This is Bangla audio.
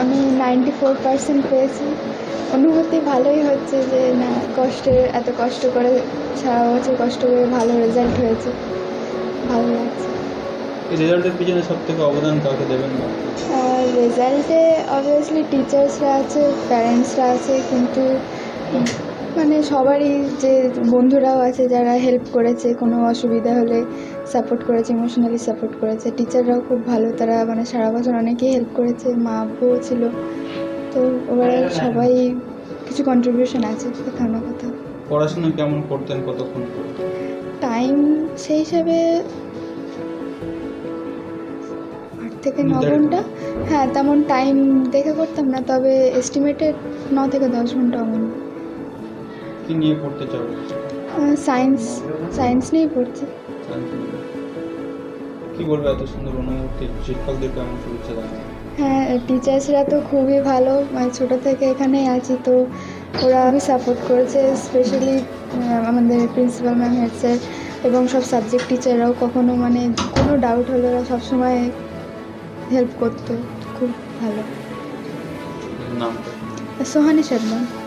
আমি 94% পেয়েছি। অনুভূতি ভালোই হচ্ছে যে না, এত কষ্ট করে সারা বছর কষ্ট করে ভালো রেজাল্ট হয়েছে, ভালো লাগছে। এই রেজাল্টের পিছনে সব থেকে অবদান কাউকে দেবেন না? রেজাল্টে অবভিয়াসলি টিচার্সরা আছে, প্যারেন্টসরা আছে, কিন্তু মানে সবারই যে বন্ধুরাও আছে যারা হেল্প করেছে, কোনো অসুবিধা হলে সাপোর্ট করেছে, ইমোশনালি সাপোর্ট করেছে। টিচাররাও খুব ভালো, তারা মানে সারা বছর অনেকেই হেল্প করেছে, মা আব্বুও ছিল। তো ওভারঅল সবাই কিছু কন্ট্রিবিউশন আছে কোথাও না কোথাও। পড়াশোনা কেমন করতেন, কতক্ষণ করতেন? টাইম সেই হিসাবে 8 থেকে 9 ঘন্টা। হ্যাঁ, তেমন টাইম দেখে করতাম না, তবে এস্টিমেটেড 9 থেকে 10 ঘন্টা অমন। কি নিয়ে পড়তে চাও? সায়েন্স নিয়েই পড়ছি। কি বলবে এত সুন্দর অনুভূতি, শিক্ষকদের কেমন শুভেচ্ছা জানাবে? হ্যাঁ, টিচার্সরা তো খুবই ভালো, মানে ছোটো থেকে এখানেই আছি তো ওরা খুবই সাপোর্ট করেছে, স্পেশালি আমাদের প্রিন্সিপাল ম্যাম, হেড স্যার এবং সব সাবজেক্ট টিচাররাও কখনো মানে কোনো ডাউট হলে ওরা সবসময় হেল্প করতো, খুব ভালো। নামটা? সোহানি শর্মা।